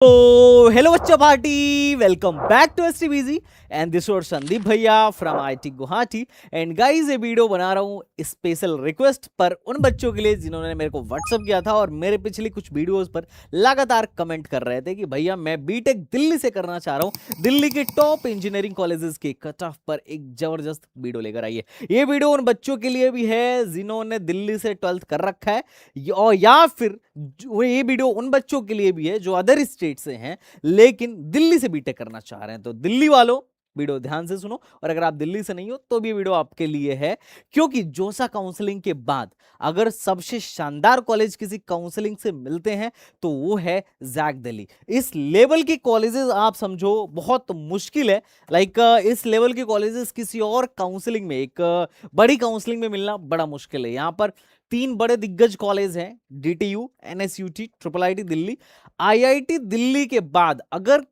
तो हेलो बच्चा party, welcome back to STBG and this और संदीप भैया from IT Guwahati. And guys ये वीडियो बना रहा हूँ स्पेशल रिक्वेस्ट पर उन बच्चों के लिए जिन्होंने मेरे को व्हाट्सअप किया था और मेरे पिछली कुछ वीडियोस पर लगातार कमेंट कर रहे थे कि भैया मैं बीटेक दिल्ली से करना चाह रहा हूँ, दिल्ली के टॉप इंजीनियरिंग कॉलेजेस के कट ऑफ पर एक जबरदस्त वीडियो लेकर आइए। ये वीडियो उन बच्चों के लिए भी है जिन्होंने दिल्ली से 12th कर रखा है, और या फिर ये वीडियो उन बच्चों के लिए भी है जो अदर स्टेट से हैं लेकिन दिल्ली से बीटेक करना चाह रहे हैं। तो दिल्ली वालों वीडियो ध्यान से सुनो, और अगर आप दिल्ली से नहीं हो तो भी वीडियो आपके लिए है, क्योंकि जोसा काउंसलिंग के बाद अगर सबसे शानदार कॉलेज किसी काउंसलिंग से मिलते हैं तो वो है जैक दिल्ली। इस लेवल के कॉलेजेस आप समझो बहुत मुश्किल है। लाइक इस लेवल के कॉलेजेस किसी और काउंसलिंग में, एक बड़ी काउंसलिंग में मिलना बड़ा मुश्किल है। यहां पर तीन बड़े दिग्गज कॉलेज हैं, DTU, NSUT, triple IIT Delhi. IIT Delhi के बाद अगर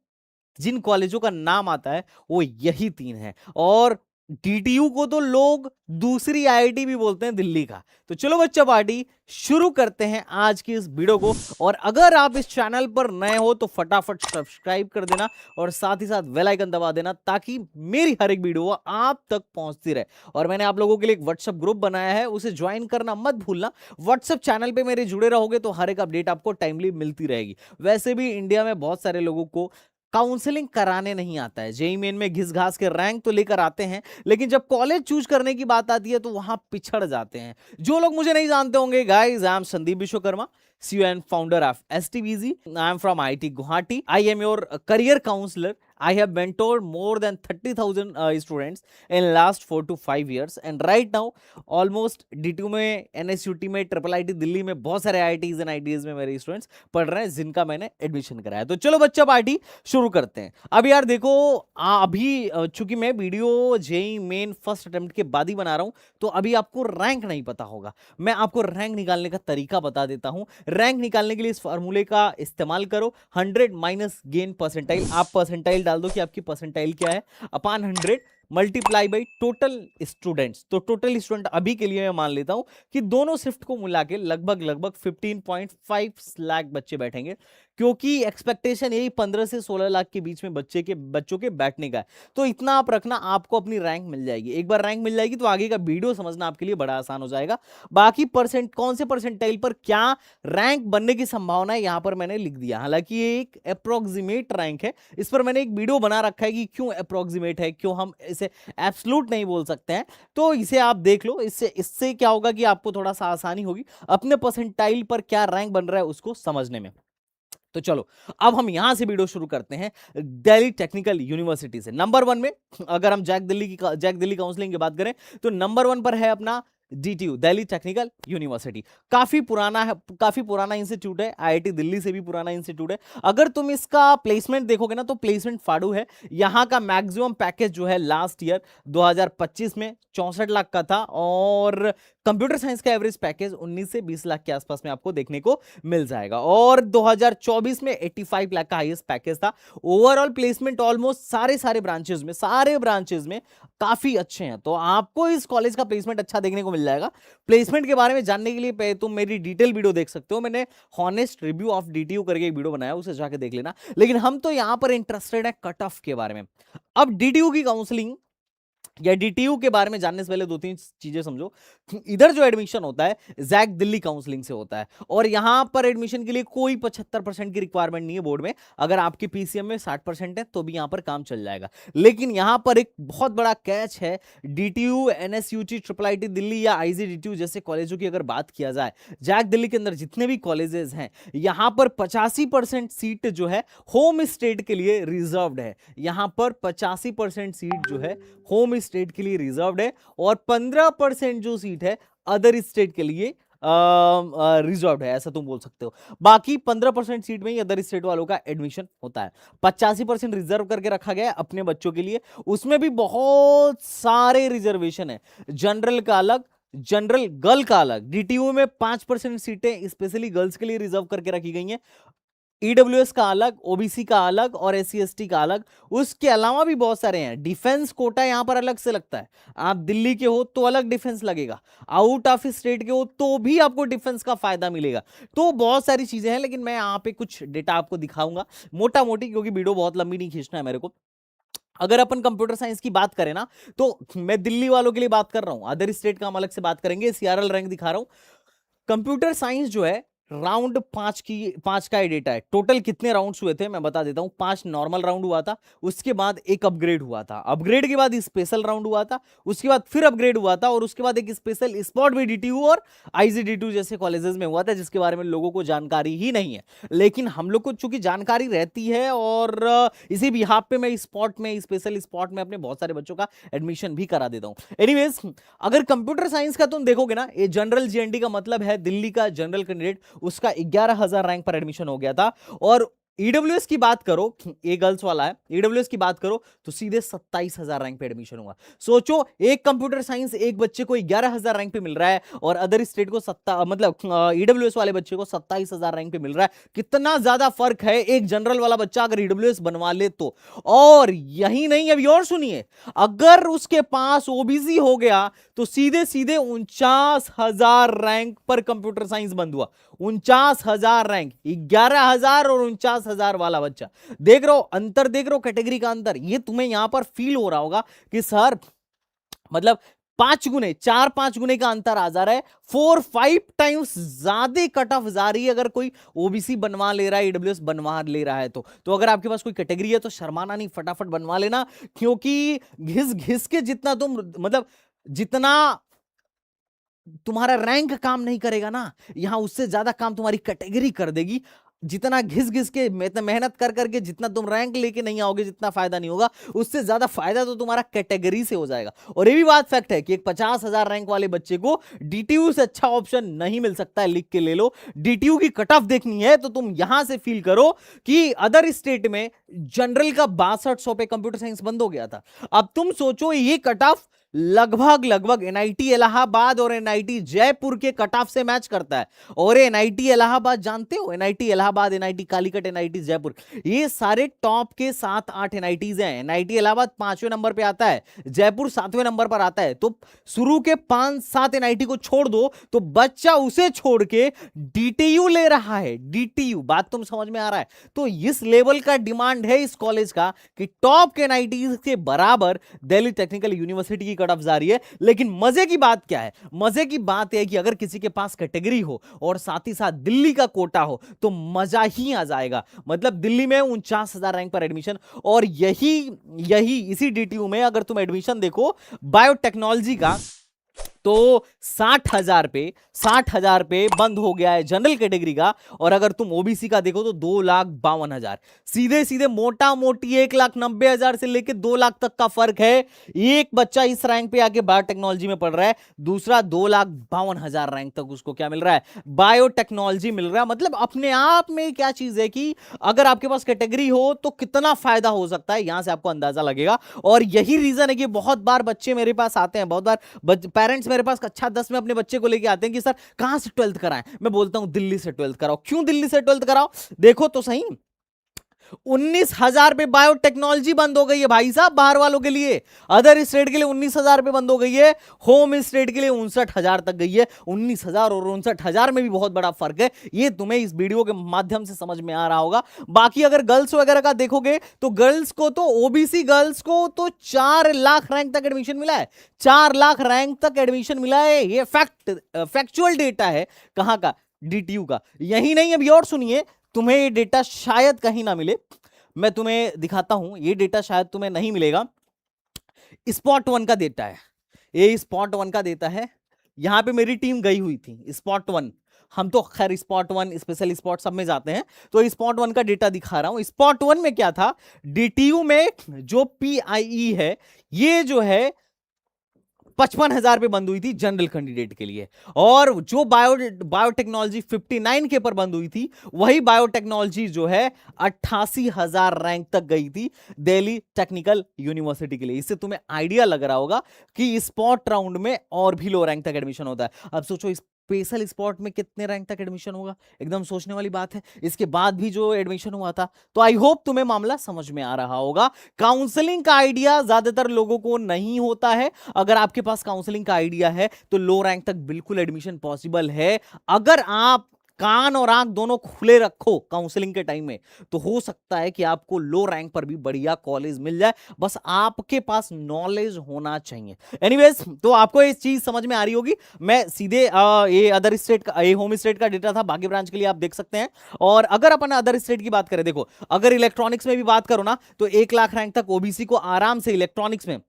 जिन कॉलेजों का नाम आता है वो यही तीन है, और डीटीयू को तो लोग दूसरी आईआईटी भी बोलते हैं दिल्ली का। तो चलो बच्चा पार्टी शुरू करते हैं आज की इस वीडियो को। और अगर आप इस चैनल पर नए हो तो फटाफट सब्सक्राइब कर देना और साथ ही साथ बेल आइकन दबा देना ताकि मेरी हर एक वीडियो आप तक पहुंचती रहे। और मैंने आप लोगों के लिए एक व्हाट्सएप ग्रुप बनाया है, उसे ज्वाइन करना मत भूलना। व्हाट्सएप चैनल पे मेरे जुड़े रहोगे तो हर एक अपडेट आपको टाइमली मिलती रहेगी। वैसे भी इंडिया में बहुत सारे लोगों को काउंसलिंग कराने नहीं आता है, जेई मेन में घिस घास के रैंक तो लेकर आते हैं, लेकिन जब कॉलेज चूज करने की बात आती है तो वहां पिछड़ जाते हैं। जो लोग मुझे नहीं जानते होंगे, guys I am Sandeep Vishwakarma, CEO and founder of STBZ. I am from IIT Guwahati. I am your career counselor. I have mentored more than 30,000 students in last 4 to 5 years. And right now, almost DTU में, NSUT में, triple IIT Delhi में बहुत सारे IITs and ITs में मेरे students पढ़ रहे हैं जिनका मैंने एडमिशन कराया। तो चलो बच्चा पार्टी शुरू करते हैं। अब यार देखो, अभी चूंकि मैं video JEE Main first attempt के बाद ही बना रहा हूं तो अभी आपको रैंक नहीं पता होगा। मैं आपको रैंक निकालने का तरीका बता देता हूं। रैंक निकालने के लिए इस फॉर्मूले का इस्तेमाल करो, 100 माइनस गेन परसेंटाइल। आप परसेंटाइल डाल दो कि आपकी परसेंटाइल क्या है, upon 100 multiply by total students. तो टोटल स्टूडेंट अभी के लिए मैं मान लेता हूं कि दोनों शिफ्ट को मिला के लगभग 15.5 लाख बच्चे बैठेंगे, क्योंकि एक्सपेक्टेशन यही 15 से 16 लाख के बीच में बच्चों के बैठने का है। तो इतना आप रखना, आपको अपनी रैंक मिल जाएगी। एक बार रैंक मिल जाएगी तो आगे का वीडियो समझना आपके लिए बड़ा आसान हो जाएगा। बाकी परसेंट कौन से परसेंटाइल पर क्या रैंक बनने की संभावना है यहां पर मैंने लिख दिया। हालांकि ये एक अप्रोक्सीमेट रैंक है, इस पर मैंने एक वीडियो बना रखा है कि क्यों अप्रोक्सीमेट है, क्यों हम इसे एब्सोल्यूट नहीं बोल सकते हैं। तो इसे आप देख लो, इससे क्या होगा कि आपको थोड़ा सा आसानी होगी अपने परसेंटाइल पर क्या रैंक बन रहा है उसको समझने में। तो चलो अब हम यहां से वीडियो शुरू करते हैं दिल्ली टेक्निकल यूनिवर्सिटी से। नंबर 1 में अगर हम जैक दिल्ली काउंसलिंग की बात करें तो नंबर 1 पर है अपना डीटीयू, दिल्ली टेक्निकल यूनिवर्सिटी। काफी पुराना है, काफी पुराना इंस्टीट्यूट है, आईआईटी दिल्ली से भी पुराना इंस्टीट्यूट है। अगर तुम इसका प्लेसमेंट देखोगे ना तो प्लेसमेंट फाड़ू है। यहां का मैक्सिमम पैकेज जो है लास्ट ईयर 2025 में 64 लाख का था, और कंप्यूटर साइंस का एवरेज पैकेज 19 से 20 लाख के आसपास में आपको देखने को मिल जाएगा, और 2024 में 85 लाख का हाईएस्ट पैकेज था। ओवरऑल प्लेसमेंट ऑलमोस्ट सारे ब्रांचेस में काफी अच्छे हैं। तो आपको इस कॉलेज का प्लेसमेंट अच्छा देखने को मिल जाएगा। प्लेसमेंट के बारे में जानने के लिए तुम मेरी डिटेल वीडियो देख सकते हो, मैंने हॉनेस्ट रिव्यू ऑफ डीटीयू करके एक वीडियो बनाया, उसे जाके देख लेना। लेकिन हम तो यहां पर इंटरेस्टेड है कट ऑफ के बारे में। अब डीटीयू की काउंसलिंग या डीटीयू के बारे में जानने से पहले दो तीन चीजें समझो। इधर जो एडमिशन होता है जैक दिल्ली काउंसलिंग से होता है, और यहां पर एडमिशन के लिए कोई 75% की रिक्वायरमेंट नहीं है बोर्ड में। अगर आपकी पीसीएम में 60% है तो भी यहां पर काम चल जाएगा। लेकिन यहां पर एक बहुत बड़ा कैच है, DTU, NSUT, triple IIT Delhi या आईजीडीटीयू जैसे कॉलेजों की अगर बात किया जाए, जैक दिल्ली के अंदर जितने भी कॉलेजेस हैं यहां पर 85% सीट जो है होम स्टेट के लिए रिजर्व्ड है। यहां पर 85% सीट जो है होम स्टेट के लिए रिजर्व्ड है, और 15% जो सीट है अदर स्टेट के लिए रिजर्व्ड है, ऐसा तुम बोल सकते हो। बाकी 15% सीट में ही अदर स्टेट वालों का एडमिशन होता है। 85% रिजर्व करके रखा गया है अपने बच्चों के लिए, उसमें भी बहुत सारे रिजर्वेशन है। जनरल का अलग, जनरल गर्ल का अलग। डीटीयू में 5% सीटें स्पेशली गर्ल्स के लिए रिजर्व करके रखी गई हैं। ईडब्ल्यूएस का अलग, ओबीसी का अलग और एससी एसटी का अलग। उसके अलावा भी बहुत सारे हैं। डिफेंस कोटा यहां पर अलग से लगता है। आप दिल्ली के हो तो अलग डिफेंस लगेगा, आउट ऑफ स्टेट के हो तो भी आपको डिफेंस का फायदा मिलेगा। तो बहुत सारी चीजें हैं, लेकिन मैं यहां पे कुछ डेटा आपको दिखाऊंगा मोटा मोटी, क्योंकि वीडियो बहुत लंबी नहीं खींचना है मेरे को। अगर अपन कंप्यूटर साइंस की बात करें ना, तो मैं दिल्ली वालों के लिए बात कर रहा हूं, अदर स्टेट का हम अलग से बात करेंगे। सीआरएल रैंक दिखा रहा हूं। कंप्यूटर साइंस जो है राउंड 5 का डेटा है। टोटल कितने राउंड्स हुए थे मैं बता देता हूं। 5 नॉर्मल राउंड हुआ था, उसके बाद एक अपग्रेड हुआ था, अपग्रेड के बाद स्पेशल राउंड हुआ था, उसके बाद फिर अपग्रेड हुआ था, और उसके बाद एक स्पेशल स्पॉट भी डीटीयू और आईजीडीटीयू जैसे कॉलेजेस में हुआ था, जिसके बारे में लोगों को जानकारी ही नहीं है। लेकिन हम लोग को चूंकि जानकारी रहती है, और इसी बिहाफ पे मैं स्पॉट में, स्पेशल स्पॉट में अपने बहुत सारे बच्चों का एडमिशन भी करा देता हूं। एनीवेज, अगर कंप्यूटर साइंस का तुम देखोगे ना, ये जनरल जीएनडी का मतलब है दिल्ली का जनरल कैंडिडेट, उसका 11,000 रैंक पर एडमिशन हो गया था। और ईडब्ल्यूएस की बात करो, ये गर्ल्स वाला है, ईडब्ल्यूएस की बात करो तो सीधे 27,000 रैंक पे एडमिशन हुआ। सोचो, एक कंप्यूटर साइंस एक बच्चे को 11,000 रैंक पे मिल रहा है, और अदर स्टेट को मतलब ईडब्ल्यूएस वाले बच्चे को 27,000 रैंक पे मिल रहा है। कितना ज्यादा फर्क है एक जनरल वाला बच्चा अगर ईडब्ल्यूएस बनवा ले तो। और यही नहीं, अभी और सुनिए, अगर उसके पास ओबीसी हो गया तो सीधे सीधे 49,000 रैंक पर कंप्यूटर साइंस बंद हुआ। 49,000 रैंक, 11,000 और 49,000 वाला बच्चा। देख रहे हो अंतर, देख रहे हो कैटेगरी का अंतर। ये तुम्हें यहां पर फील हो रहा होगा कि सर मतलब 5 गुने, 4-5 गुने का अंतर आ जा रहा है। 4-5 टाइम्स ज्यादा कट ऑफ जा रही है अगर कोई ओबीसी बनवा ले रहा है, ईडब्ल्यूएस बनवा ले रहा है तो अगर आपके पास कोई कैटेगरी है तो शर्माना नहीं, फटाफट बनवा लेना। क्योंकि घिस घिस के जितना तुम मतलब जितना तुम्हारा रैंक काम नहीं करेगा ना, यहां उससे ज्यादा काम तुम्हारी कैटेगरी कर देगी। जितना घिस घिस के मेहनत कर करके जितना तुम रैंक लेके नहीं आओगे, जितना फायदा नहीं होगा, उससे ज्यादा फायदा तो तुम्हारा कैटेगरी से हो जाएगा। और ये भी बात फैक्ट है कि एक 50,000 रैंक वाले बच्चे को डीटीयू से अच्छा ऑप्शन नहीं मिल सकता है, लिख के ले लो। डीटीयू की कट ऑफ देखनी है तो तुम यहां से फील करो कि अदर स्टेट में जनरल का 6200 पे कंप्यूटर साइंस बंद हो गया था। अब तुम सोचो ये कट ऑफ लगभग लगभग एनआईटी इलाहाबाद और एनआईटी जयपुर के कट ऑफ से मैच करता है। और एनआईटी इलाहाबाद जानते हो, NIT Allahabad, NIT Calicut, NIT Jaipur, ये सारे टॉप के 7-8 एनआईटीज हैं। एनआईटी इलाहाबाद 5वें नंबर पे आता है, जयपुर 7वें नंबर पर आता है। तो शुरू के 5-7 एनआईटी को छोड़ दो तो बच्चा उसे छोड़ के डीटीयू ले रहा है। डीटीयू, बात तुम समझ में आ रहा है? तो इस लेवल का डिमांड है इस कॉलेज का कि टॉप के एनआईटीज के बराबर दिल्ली टेक्निकल यूनिवर्सिटी की कट ऑफ जारी है। लेकिन मजे की बात क्या है? मजे की बात है कि अगर किसी के पास कैटेगरी हो और साथ ही साथ दिल्ली का कोटा हो तो मजा ही आ जाएगा। मतलब दिल्ली में 49,000 रैंक पर एडमिशन, और यही यही इसी डीटीयू में अगर तुम एडमिशन देखो बायोटेक्नोलॉजी का, तो 60,000 पे बंद हो गया है जनरल कैटेगरी का। और अगर तुम ओबीसी का देखो तो 2,52,000, सीधे सीधे मोटा मोटी 1,90,000 से लेके 2 लाख तक का फर्क है। एक बच्चा इस रैंक पे आके बायोटेक्नोलॉजी में पढ़ रहा है, दूसरा 2,52,000 रैंक तक उसको क्या मिल रहा है? बायोटेक्नोलॉजी मिल रहा है। मतलब अपने आप में क्या चीज है कि अगर आपके पास कैटेगरी हो तो कितना फायदा हो सकता है, यहां से आपको अंदाजा लगेगा। और यही रीजन है कि बहुत बार बच्चे मेरे पास आते हैं, बहुत बार पेरेंट्स मेरे पास कक्षा 10 में अपने बच्चे को लेके आते हैं कि सर कहां से 12th कराएं। मैं बोलता हूं दिल्ली से 12th कराओ। क्यों दिल्ली से 12th कराओ? देखो तो सही, 19,000 पे बायोटेक्नोलॉजी बंद हो गई है भाई साहब, बाहर वालों के लिए। अदर स्टेट के लिए 19,000 पे बंद हो गई है, होम स्टेट के लिए 59,000 तक गई है। 19,000 और 59,000 में भी बहुत बड़ा फर्क है, ये तुम्हें इस वीडियो के माध्यम से समझ में आ रहा होगा। बाकी अगर गर्ल्स वगैरह का देखोगे तो गर्ल्स को तो, ओबीसी गर्ल्स को तो 4 लाख रैंक तक एडमिशन मिला है। 4 लाख रैंक तक एडमिशन मिला है, ये फैक्चुअल डेटा है। कहां का? डीटीयू का। यही नहीं, अभी और सुनिए, तुम्हें ये डेटा शायद कहीं ना मिले, मैं तुम्हें दिखाता हूं। ये डेटा शायद तुम्हें नहीं मिलेगा। स्पॉट 1 का डेटा है, ये स्पॉट 1 का डेटा है। यहां पे मेरी टीम गई हुई थी स्पॉट 1। हम तो खैर स्पॉट 1 स्पेशल स्पॉट सब में जाते हैं, तो स्पॉट 1 का डेटा दिखा रहा हूं। स्पॉट 1 में क्या था? डीटीयू में जो पीआईई है, ये जो है 55,000 पे बंद हुई थी जनरल कैंडिडेट के लिए। और जो बायोटेक्नोलॉजी 59 के पर बंद हुई थी, वही बायोटेक्नोलॉजी जो है 88,000 रैंक तक गई थी दिल्ली टेक्निकल यूनिवर्सिटी के लिए। इससे तुम्हें आइडिया लग रहा होगा कि स्पॉट राउंड में और भी लो रैंक तक एडमिशन होता है। अब सोचो स्पेशल स्पॉट में कितने रैंक तक एडमिशन होगा, एकदम सोचने वाली बात है। इसके बाद भी जो एडमिशन हुआ था, तो आई होप तुम्हें मामला समझ में आ रहा होगा। काउंसलिंग का आइडिया ज्यादातर लोगों को नहीं होता है। अगर आपके पास काउंसलिंग का आइडिया है तो लो रैंक तक बिल्कुल एडमिशन पॉसिबल है। अगर आप कान और आंख दोनों खुले रखो काउंसलिंग के टाइम में, तो हो सकता है कि आपको लो रैंक पर भी बढ़िया कॉलेज मिल जाए, बस आपके पास नॉलेज होना चाहिए। एनीवेज, तो आपको ये चीज समझ में आ रही होगी। मैं सीधे ये अदर स्टेट का, ये होम स्टेट का डेटा था, बाकी ब्रांच के लिए आप देख सकते हैं। और अगर अपन अदर स्टेट की बात करें, देखो अगर इलेक्ट्रॉनिक्स में भी बात करो ना, तो 1 लाख रैंक तक ओबीसी को आराम से इलेक्ट्रॉनिक्स में,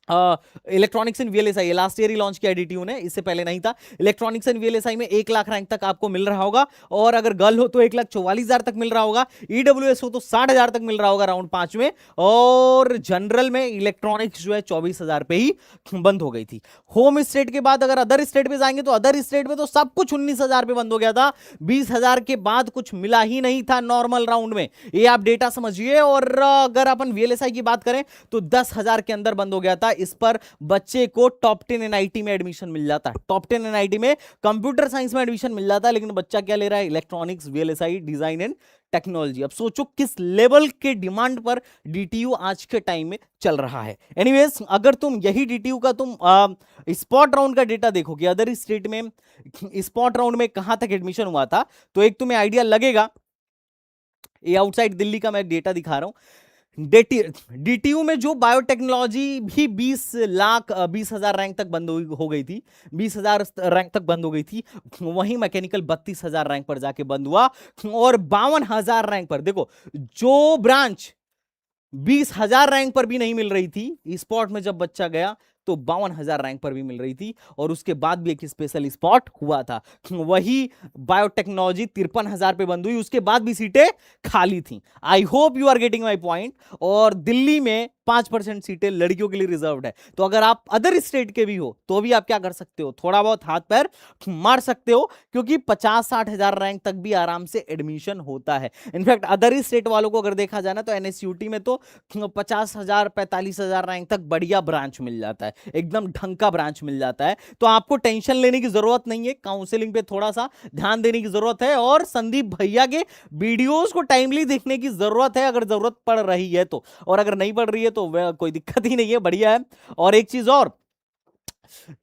इलेक्ट्रॉनिक्स इन वीएलएसआई लास्ट ईयर ही लॉन्च किया डीटीयू ने, इससे पहले नहीं था। इलेक्ट्रॉनिक्स इन वीएलएसआई में 1 लाख रैंक तक आपको मिल रहा होगा, और अगर गर्ल हो तो 1,44,000 तक मिल रहा होगा। ईडब्ल्यूएस हो तो 60,000 तक मिल रहा होगा राउंड 5 में, और जनरल में इलेक्ट्रॉनिक्स जो है 24,000 पे ही बंद हो गई थी। होम स्टेट के बाद अगर अदर स्टेट पे जाएंगे, तो अदर स्टेट में तो सब कुछ 19,000 पे बंद हो गया था। 20,000 के बाद कुछ मिला ही नहीं था नॉर्मल राउंड में, ये आप डेटा समझिए। और अगर अपन वीएलएसआई की बात करें तो 10,000 के अंदर बंद हो गया था। इस पर बच्चे को टॉप 10 एनआईटी में एडमिशन मिल जाता है, टॉप 10 एनआईटी में कंप्यूटर साइंस में एडमिशन मिल जाता है, लेकिन बच्चा क्या ले रहा है, electronics, VLSI, design and technology. अब सोचो किस लेवल के डिमांड पर डीटीयू आज के टाइम में चल रहा है। एनीवेज, अगर तुम यही डीटीयू का तुम स्पॉट राउंड का डेटा देखोगे, अदर स्टेट में स्पॉट राउंड में कहां तक एडमिशन हुआ था, तो एक तुम्हें आइडिया लगेगा। ये आउटसाइड दिल्ली का मैं डेटा दिखा रहा हूं। डीटीयू में जो बायोटेक्नोलॉजी भी 20,20,000 रैंक तक बंद हो गई थी, 20,000 रैंक तक बंद हो गई थी, वहीं मैकेनिकल 32,000 रैंक पर जाके बंद हुआ। और 52,000 रैंक पर, देखो जो ब्रांच 20,000 रैंक पर भी नहीं मिल रही थी, स्पॉट में जब बच्चा गया तो 52,000 रैंक पर भी मिल रही थी, और उसके बाद भी एक स्पेशल स्पॉट हुआ था। वही बायोटेक्नोलॉजी 53,000 पे बंद हुई, उसके बाद भी सीटें खाली थी। I hope you are getting my point. और दिल्ली में 5% सीटें लड़कियों के लिए रिजर्व्ड है। तो अगर आप अदर स्टेट के भी हो तो भी आप क्या कर सकते हो, थोड़ा बहुत हाथ पैर मार सकते हो, क्योंकि 50-60,000 रैंक तक भी आराम से एडमिशन होता है। इनफैक्ट अदर स्टेट वालों को अगर देखा जाए ना, तो एनएसयूटी में तो 50,000 45,000 रैंक तक बढ़िया ब्रांच मिल जाता है, एकदम ढंग का ब्रांच मिल जाता है। तो आपको टेंशन लेने की जरूरत नहीं है, काउंसलिंग पे थोड़ा सा ध्यान देने की जरूरत है, और संदीप भैया के वीडियोस को टाइमली देखने की जरूरत है, अगर जरूरत पड़ रही है तो। और अगर नहीं पड़ रही है तो कोई दिक्कत ही नहीं है, बढ़िया है। और एक चीज और,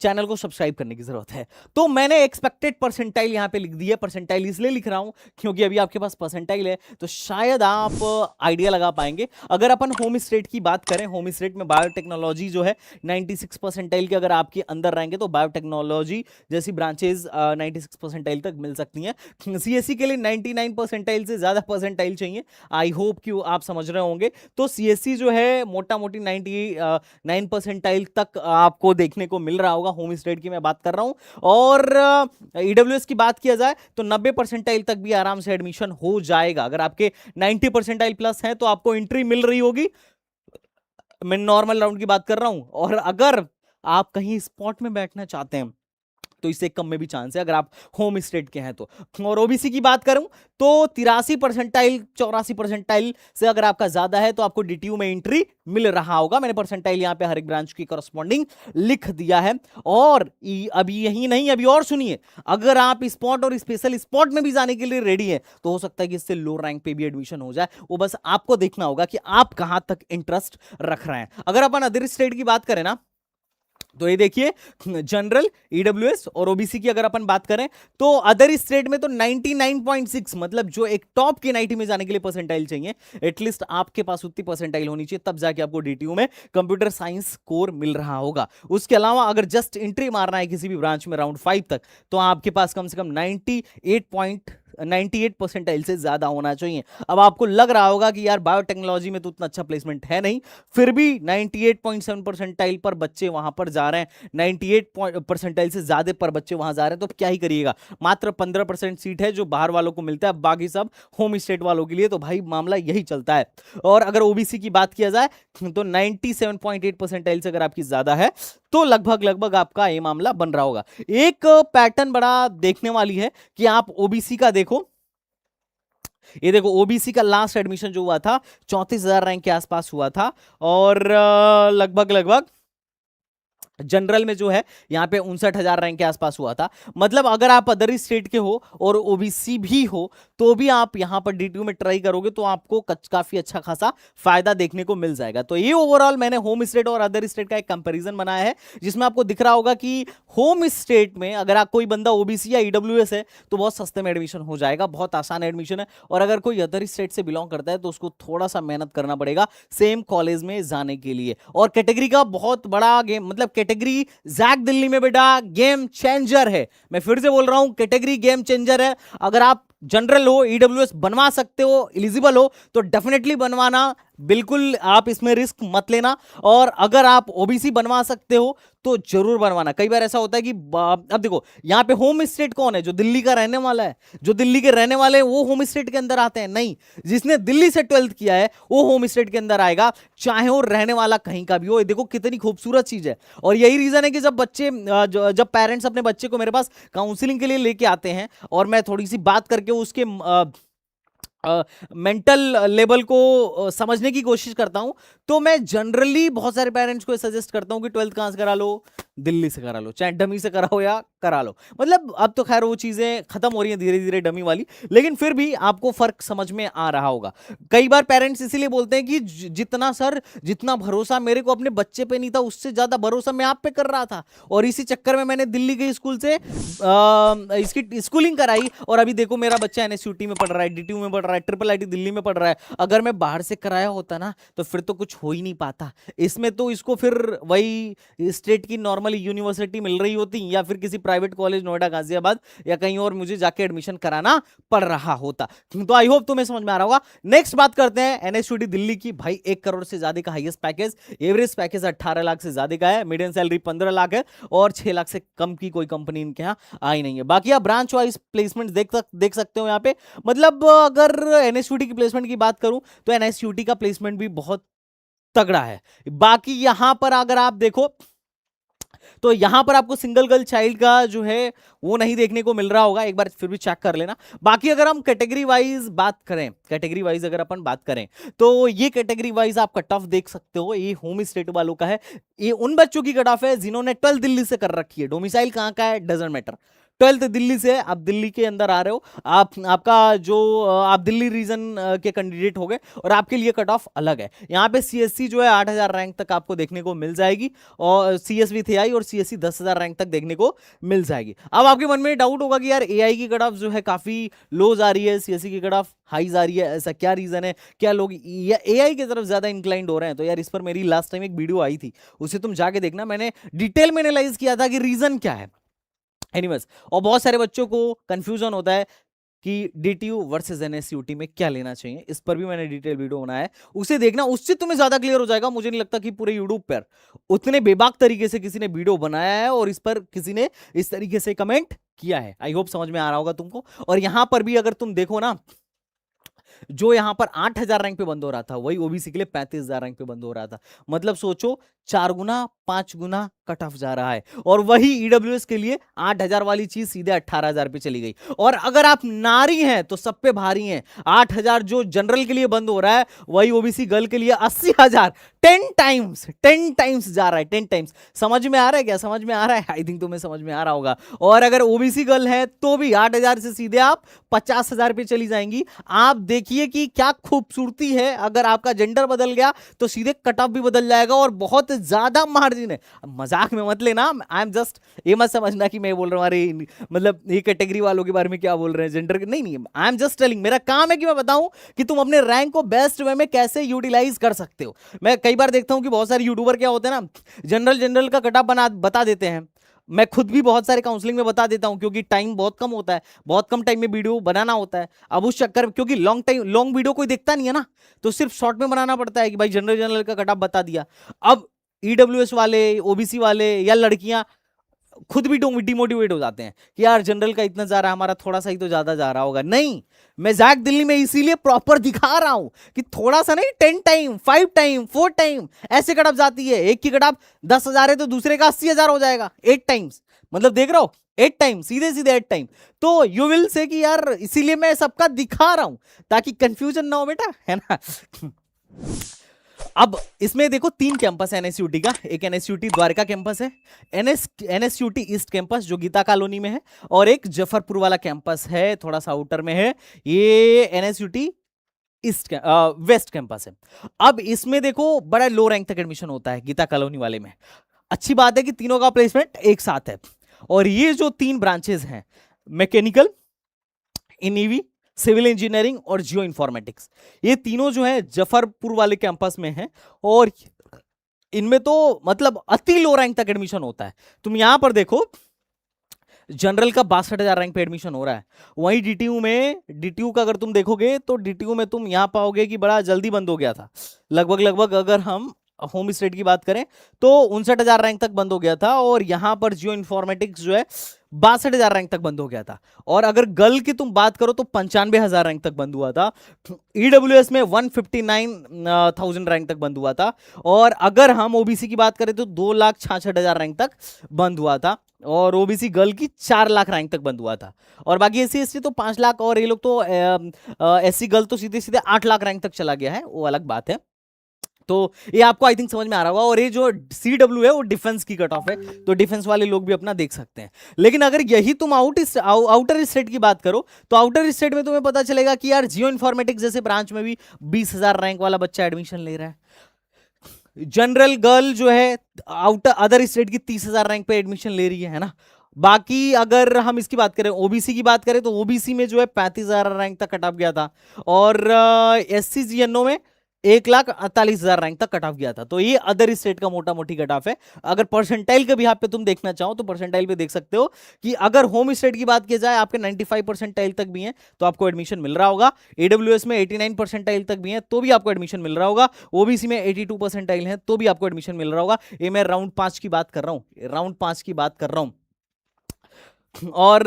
चैनल को सब्सक्राइब करने की जरूरत है। तो मैंने एक्सपेक्टेड परसेंटाइल यहां पे लिख दी है। परसेंटाइल इसलिए लिख रहा हूं क्योंकि अभी आपके पास परसेंटाइल है, तो शायद आप आइडिया लगा पाएंगे। अगर अपन होम स्टेट की बात करें, होम स्टेट में बायोटेक्नोलॉजी जो है 96 परसेंटाइल के अगर आपके अंदर रहेंगे, तो बायोटेक्नोलॉजी जैसी ब्रांचेज 96 परसेंटाइल तक मिल सकती हैं। सीएससी के लिए 99 परसेंटाइल से ज्यादा परसेंटाइल चाहिए। आई होप कि आप समझ रहे होंगे। तो सीएससी जो है मोटा मोटी 99 परसेंटाइल तक आपको देखने को मिल रहा होगा। होम स्टेट की मैं बात कर रहा हूं। और ईडब्ल्यूएस की बात किया जाए तो 90 परसेंटाइल तक भी आराम से एडमिशन हो जाएगा। अगर आपके 90 परसेंटाइल प्लस है तो आपको एंट्री मिल रही होगी। मैं नॉर्मल राउंड की बात कर रहा हूं। और अगर आप कहीं स्पॉट में बैठना चाहते हैं तो इससे कम में भी चांस है, अगर आप होम स्टेट के हैं तो। और ओबीसी की बात करूं तो 83 परसेंटाइल 84 परसेंटाइल से अगर आपका ज्यादा है तो आपको डीटीयू में एंट्री मिल रहा होगा। मैंने परसेंटाइल यहां पे हर एक ब्रांच की करस्पॉन्डिंग लिख दिया है। और अभी यही नहीं, अभी और सुनिए, अगर आप स्पॉट और स्पेशल स्पॉट में भी जाने के लिए रेडी है तो हो सकता है कि इससे लो रैंक पे भी एडमिशन हो जाए। वो बस आपको देखना होगा कि आप कहां तक इंटरेस्ट रख रहे हैं। अगर अपन अदर स्टेट की बात करें ना, तो ये देखिए, जनरल, ईडब्ल्यूएस और ओबीसी की अगर अपन बात करें तो अदर स्टेट में तो 99.6, मतलब जो एक टॉप के 90 में जाने के लिए परसेंटाइल चाहिए, एटलीस्ट आपके पास उतनी परसेंटाइल होनी चाहिए, तब जाके आपको डीटीयू में कंप्यूटर साइंस कोर मिल रहा होगा। उसके अलावा अगर जस्ट एंट्री मारना है किसी भी ब्रांच में राउंड 5 तक, तो आपके पास कम से कम 98 परसेंटाइल से ज्यादा होना चाहिए। अब आपको लग रहा होगा कि यार बायोटेक्नोलॉजी में तो उतना अच्छा प्लेसमेंट है नहीं, फिर भी 98.7 परसेंटाइल पर बच्चे वहां पर जा रहे हैं, 98 परसेंटाइल से ज्यादा पर बच्चे वहां जा रहे हैं, तो क्या ही करिएगा। मात्र 15% सीट है जो बाहर वालों को मिलता है, बाकी सब होम स्टेट वालों के लिए। तो भाई मामला यही चलता है। और अगर ओबीसी की बात किया जाए तो 97.8 परसेंटाइल से अगर आपकी ज्यादा है तो लगभग लगभग आपका ये मामला बन रहा होगा। एक पैटर्न बड़ा देखने वाली है कि आप ओबीसी का देखो, ये देखो ओबीसी का लास्ट एडमिशन जो हुआ था 34,000 रैंक के आसपास हुआ था, और लगभग लगभग जनरल में जो है यहाँ पे 59,000 रैंक के आसपास हुआ था। मतलब अगर आप अदर स्टेट के हो और ओबीसी भी हो तो भी आप यहाँ पर डीटीयू में ट्राई करोगे तो आपको काफी अच्छा खासा फायदा देखने को मिल जाएगा। तो ये ओवरऑल मैंने होम स्टेट और अदर स्टेट का एक कंपैरिजन बनाया है, जिसमें आपको दिख रहा होगा कि होम स्टेट में अगर आप कोई बंदा ओबीसी या ईडब्ल्यूएस है तो बहुत सस्ते में एडमिशन हो जाएगा, बहुत आसान एडमिशन है। और अगर कोई अदर स्टेट से बिलोंग करता है तो उसको थोड़ा सा मेहनत करना पड़ेगा सेम कॉलेज में जाने के लिए। और कैटेगरी का बहुत बड़ा गेम, मतलब कैटेगरी जैक दिल्ली में बेटा गेम चेंजर है। मैं फिर से बोल रहा हूं, कैटेगरी गेम चेंजर है। अगर आप जनरल हो, ईडब्ल्यूएस बनवा सकते हो, एलिजिबल हो तो डेफिनेटली बनवाना, बिल्कुल आप इसमें रिस्क मत लेना। और अगर आप ओबीसी बनवा सकते हो तो जरूर बनवाना। कई बार ऐसा होता है कि अब देखो यहां पे होम स्टेट कौन है, जो दिल्ली का रहने वाला है। जो दिल्ली के रहने वाले हैं वो होम स्टेट के अंदर आते हैं? नहीं, जिसने दिल्ली से 12th किया है वो होम स्टेट के अंदर आएगा, चाहे वो रहने वाला कहीं का भी हो। देखो कितनी खूबसूरत चीज है। और यही रीजन है कि जब बच्चे जब पेरेंट्स अपने बच्चे को मेरे पास काउंसलिंग के लिए लेके आते हैं और मैं थोड़ी सी बात करके उसके मेंटल लेवल को समझने की कोशिश करता हूं, तो मैं जनरली बहुत सारे पेरेंट्स को सजेस्ट करता हूं कि 12th कहां से करा लो, दिल्ली से करा लो, चाहे डमी से कराओ या करा लो। मतलब अब तो खैर वो चीजें खत्म हो रही हैं धीरे धीरे डमी वाली, लेकिन फिर भी आपको फर्क समझ में आ रहा होगा। कई बार पेरेंट्स इसीलिए बोलते हैं कि जितना सर, जितना भरोसा मेरे को अपने बच्चे पे नहीं था उससे ज्यादा भरोसा मैं आप पे कर रहा था, और इसी चक्कर में मैंने दिल्ली के स्कूल से इसकी स्कूलिंग कराई। और अभी देखो मेरा बच्चा एनएसयूटी में पढ़ रहा है, डीटीयू में पढ़ रहा है, ट्रिपल आईटी दिल्ली में पढ़ रहा है। अगर मैं बाहर से कराया होता ना तो फिर तो कुछ हो ही नहीं पाता। इसमें तो इसको फिर वही स्टेट की नॉर्मल यूनिवर्सिटी मिल रही होती, या फिर किसी प्राइवेट कॉलेज नोएडा गाजियाबाद या कहीं और मुझे जाके एडमिशन कराना पड़ रहा होता। तो आई होप तुम्हें समझ में आ रहा होगा। नेक्स्ट बात करते हैं एनएसयूटी दिल्ली की। भाई 1 करोड़ से ज्यादा का highest package, average package 18 lakh से ज्यादा का है, मीडियम सैलरी 15 लाख है, और 6 लाख से कम की कोई कंपनी इनके यहाँ आई नहीं है। बाकी आप ब्रांच वाइज प्लेसमेंट देख सकते हो यहाँ पे। मतलब अगर एनएसयूटी की प्लेसमेंट की बात करूं तो एनएसयूटी का प्लेसमेंट भी बहुत तगड़ा है। बाकी यहां पर अगर आप देखो तो यहां पर आपको सिंगल गर्ल चाइल्ड का जो है वो नहीं देखने को मिल रहा होगा, एक बार फिर भी चेक कर लेना। बाकी अगर हम कैटेगरी वाइज बात करें, कैटेगरी वाइज अगर अपन बात करें तो ये कैटेगरी वाइज आप कट ऑफ देख सकते हो, ये होम स्टेट वालों का है। ये उन बच्चों की कट ऑफ है जिन्होंने 12th दिल्ली से कर रखी है। डोमिसाइल कहां का है डजंट मैटर, 12th दिल्ली से, आप दिल्ली के अंदर आ रहे हो, आपका जो आप दिल्ली रीजन के कैंडिडेट हो गए, और आपके लिए कट ऑफ अलग है। यहाँ पे सीएससी जो है 8,000 रैंक तक आपको देखने को मिल जाएगी, और सीएस विथ एआई और सीएससी 10,000 रैंक तक देखने को मिल जाएगी। अब आपके मन में डाउट होगा कि यार एआई की कट ऑफ जो है काफी लो जा रही है, सीएससी की कट ऑफ हाई जा रही है, ऐसा क्या रीजन है, क्या लोग एआई की तरफ ज्यादा इंक्लाइंड हो रहे हैं? तो यार इस पर मेरी लास्ट टाइम एक वीडियो आई थी, उसे तुम जाके देखना, मैंने डिटेल में एनालाइज किया था कि रीजन क्या है। एनीवेज, और बहुत सारे बच्चों को कंफ्यूजन होता है कि डीटीयू वर्सेस एनएसयूटी में क्या लेना चाहिए, इस पर भी मैंने डिटेल वीडियो बनाया है, उसे देखना, उससे तुम्हें ज्यादा क्लियर हो जाएगा। मुझे नहीं लगता कि पूरे यूट्यूब पर उतने बेबाक तरीके से किसी ने वीडियो बनाया है और इस पर किसी ने इस तरीके से कमेंट किया है। आई होप समझ में आ रहा होगा तुमको। और यहां पर भी अगर तुम देखो ना, जो यहां पर 8,000 रैंक पे बंद हो रहा था वही ओबीसी के लिए 35,000 रैंक पे बंद हो रहा था। मतलब सोचो 4 गुना 5 गुना कट ऑफ जा रहा है, और वही ईडब्ल्यूएस के लिए 8,000 वाली चीज सीधे 18,000 पे चली गई। और अगर आप नारी हैं तो सब पे भारी हैं, 8,000 जो जनरल के लिए बंद हो रहा है वही ओबीसी गर्ल के लिए 80,000, 10 टाइम्स जा रहा है, 10 टाइम्स। समझ में आ रहा है क्या? समझ में आ रहा है? आई थिंक तुम्हें समझ में आ रहा होगा। और अगर ओबीसी गर्ल है तो भी 8,000 से सीधे आप 50,000 पे चली जाएंगी। आप देखिए कि क्या खूबसूरती है। अगर आपका जेंडर बदल गया तो सीधे कट ऑफ भी बदल जाएगा, और बहुत ज्यादा मार्जिन है। मजाक में मत लेना, आई एम जस्ट, ये मत समझना कि मैं बोल रहा हूँ अरे मतलब ये कैटेगरी वालों के बारे में क्या बोल रहे हैं, जेंडर के नहीं, आई एम जस्ट टेलिंग। मेरा काम है कि मैं बताऊं कि तुम अपने रैंक को बेस्ट वे में कैसे यूटिलाइज कर सकते हो। मैं कई बार देखता हूं कि बहुत सारे यूट्यूबर क्या होते हैं ना, जनरल का कट ऑफ बता देते हैं। मैं खुद भी बहुत सारे काउंसलिंग में बता देता हूं, क्योंकि टाइम बहुत कम होता है, बहुत कम टाइम में वीडियो बनाना होता है। अब उस चक्कर में, क्योंकि लॉन्ग वीडियो कोई देखता नहीं है ना, तो सिर्फ शॉर्ट में बनाना पड़ता है कि भाई जनरल का कट ऑफ बता दिया। अब ईडब्ल्यूएस वाले, ओबीसी वाले या लड़कियां खुद भी डिमोटिवेट हो जाते हैं कि यार जनरल का इतना जा रहा है, हमारा थोड़ा सा ही तो ज्यादा जा रहा होगा। नहीं, मैं जैक दिल्ली में इसीलिए प्रॉपर दिखा रहा हूं कि थोड़ा सा नहीं, 10 टाइम, 5 टाइम, 4 टाइम ऐसे कट ऑफ जाती है। एक की कट ऑफ 10,000 है तो दूसरे का 80,000 हो जाएगा, 8 टाइम्स। मतलब देख रहा हो, 8 टाइम, सीधे सीधे 8 टाइम। तो यू विल से कि यार इसीलिए मैं सबका दिखा रहा हूं ताकि कंफ्यूजन ना हो बेटा, है ना। अब इसमें देखो 3 कैंपस है एनएसयूटी का। एक एनएसयूटी द्वारका कैंपस है, एनएसयूटी ईस्ट कैंपस जो गीता कॉलोनी में है, और एक जफरपुर वाला कैंपस है, थोड़ा सा आउटर में है, ये एनएसयूटी ईस्ट वेस्ट कैंपस है। अब इसमें देखो बड़ा लो रैंक तक एडमिशन होता है गीता कॉलोनी वाले में। अच्छी बात है कि तीनों का प्लेसमेंट एक साथ है। और ये जो 3 ब्रांचेस हैं, मैकेनिकल, इनईवी, सिविल इंजीनियरिंग और जियो इंफॉर्मेटिक्स, ये तीनों जो है जफरपुर वाले कैंपस में है। और इनमें तो मतलब अति लो रैंक तक एडमिशन होता है। तुम यहां पर देखो जनरल का 62,000 रैंक पे एडमिशन हो रहा है। वहीं डीटीयू का अगर तुम देखोगे तो डीटीयू में तुम यहां पाओगे कि बड़ा जल्दी बंद हो गया था। लगभग अगर हम होम स्टेट की बात करें तो 59,000 रैंक तक बंद हो गया था। और यहां पर जियो इन्फॉर्मेटिक्स जो है 62,000 रैंक तक बंद हो गया था। और अगर गर्ल की तुम बात करो तो 95,000 रैंक तक बंद हुआ था। ईडब्ल्यूएस में 159,000 रैंक तक बंद हुआ था। और अगर हम ओबीसी की बात करें तो 2,66,000 रैंक तक बंद हुआ था। और ओबीसी गर्ल की 4 लाख रैंक तक बंद हुआ था। और बाकी एससी एसटी तो 5 लाख, और ये लोग तो एससी गर्ल तो सीधे सीधे 8 लाख रैंक तक चला गया है, वो अलग बात है। तो ये आपको आई थिंक समझ में आ रहा होगा। और ये जो सीडब्ल्यू है वो डिफेंस की कट ऑफ है, तो डिफेंस वाले लोग भी अपना देख सकते हैं। लेकिन अगर यही तुम आउटर स्टेट की बात करो तो आउटर स्टेट में तुम्हें पता चलेगा कि यार जियो इन्फॉर्मेटिक्स जैसे ब्रांच में भी 20,000 रैंक वाला बच्चा एडमिशन ले रहा है। जनरल गर्ल जो है आउटर अदर स्टेट की 30,000 रैंक पे एडमिशन ले रही है ना। बाकी अगर हम इसकी बात करें, ओबीसी की बात करें, तो ओबीसी में जो है 35,000 रैंक तक कट ऑफ गया था। और एससी जीएनओ में 1,48,000 रैंक तक कट ऑफ गया था। तो ये अदर स्टेट का मोटा मोटी कट ऑफ है। अगर परसेंटाइल के बिहाफ पे तुम देखना चाहो तो परसेंटाइल पे देख सकते हो कि अगर होम स्टेट की बात की जाए आपके 95 परसेंटाइल तक भी हैं तो आपको एडमिशन मिल रहा होगा। एडब्ल्यूएस में 89 परसेंटाइल तक भी हैं तो भी आपको एडमिशन मिल रहा होगा। ओबीसी में 82 परसेंटाइल है तो भी आपको एडमिशन मिल रहा होगा। ये मैं राउंड 5 की बात कर रहा हूं, राउंड 5 की बात कर रहा हूं। और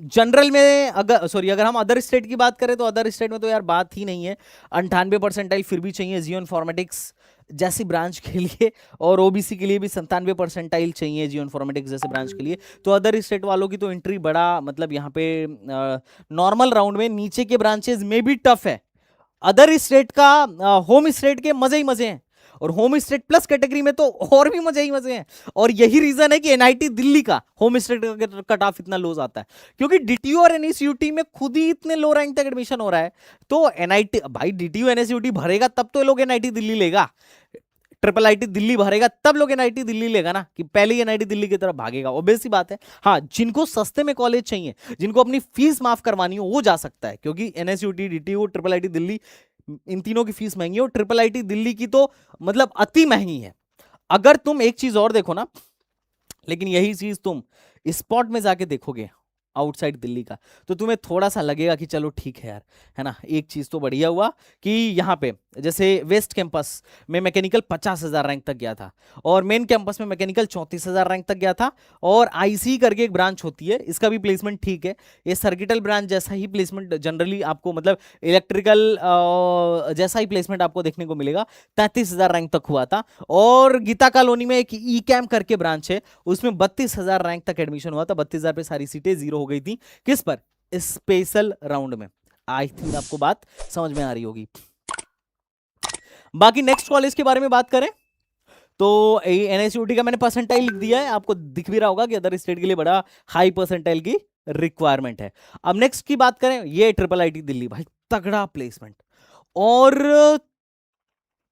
जनरल में अगर हम अदर स्टेट की बात करें तो अदर स्टेट में तो यार बात ही नहीं है। 98 परसेंटाइल फिर भी चाहिए जियो इन्फॉर्मेटिक्स जैसी ब्रांच के लिए, और ओबीसी के लिए भी 97 परसेंटाइल चाहिए जियो इन्फॉर्मेटिक्स जैसे ब्रांच के लिए। तो अदर स्टेट वालों की तो एंट्री बड़ा मतलब यहाँ पे नॉर्मल राउंड में नीचे के ब्रांचेस में भी टफ है। अदर स्टेट का होम स्टेट के मजे ही मजे हैं, और होम स्टेट प्लस कैटेगरी में तो और भी मजे ही मजे हैं। और यही रीजन है कि एनआईटी दिल्ली का होम स्टेट का कट ऑफ इतना लो जाता है, क्योंकि डीटीयू और एनएसयूटी में खुद ही इतने लो रैंक तक एडमिशन हो रहा है। तो एनआईटी भाई डीटीयू एनएसयूटी भरेगा तब तो लोग एनआईटी दिल्ली लेगा, ट्रिपल आईटी दिल्ली भरेगा तब लोग एनआईटी दिल्ली लेगा ना, कि पहले ही एनआईटी दिल्ली की तरफ भागेगा। ऑब्वियस सी बात है। हाँ, जिनको सस्ते में कॉलेज चाहिए, जिनको अपनी फीस माफ करवानी हो, वो जा सकता है, क्योंकि NSUT, DTU, triple IIT Delhi, इन तीनों की फीस महंगी है। और ट्रिपल आईटी दिल्ली की तो मतलब अति महंगी है। अगर तुम एक चीज और देखो ना, लेकिन यही चीज तुम स्पॉट में जाके देखोगे आउटसाइड दिल्ली का, तो तुम्हें थोड़ा सा लगेगा कि चलो ठीक है यार, है ना। एक चीज तो बढ़िया हुआ कि यहाँ पे जैसे वेस्ट कैंपस में मैकेनिकल 50,000 रैंक तक गया था, और मेन कैंपस में मैकेनिकल 34,000 रैंक तक गया था। और आईसी करके एक ब्रांच होती है, इसका भी प्लेसमेंट ठीक है। ये सर्किटल ब्रांच जैसा ही प्लेसमेंट जनरली आपको, मतलब इलेक्ट्रिकल जैसा ही प्लेसमेंट आपको देखने को मिलेगा। 33,000 रैंक तक हुआ था। और गीता कॉलोनी में एक ई कैम करके ब्रांच है, उसमें 32,000 रैंक तक एडमिशन हुआ था। 32,000 पे सारी सीटें जीरो हो गई थी। किस पर? स्पेशल राउंड में। आई थिंक आपको बात समझ में आ रही होगी। बाकी नेक्स्ट कॉलेज के बारे में बात करें तो एनएसयूटी का मैंने परसेंटाइल लिख दिया है, आपको दिख भी रहा होगा कि अदर स्टेट के लिए बड़ा हाई परसेंटाइल की रिक्वायरमेंट है। अब नेक्स्ट की बात करें, ये ट्रिपल आईटी दिल्ली, भाई तगड़ा प्लेसमेंट और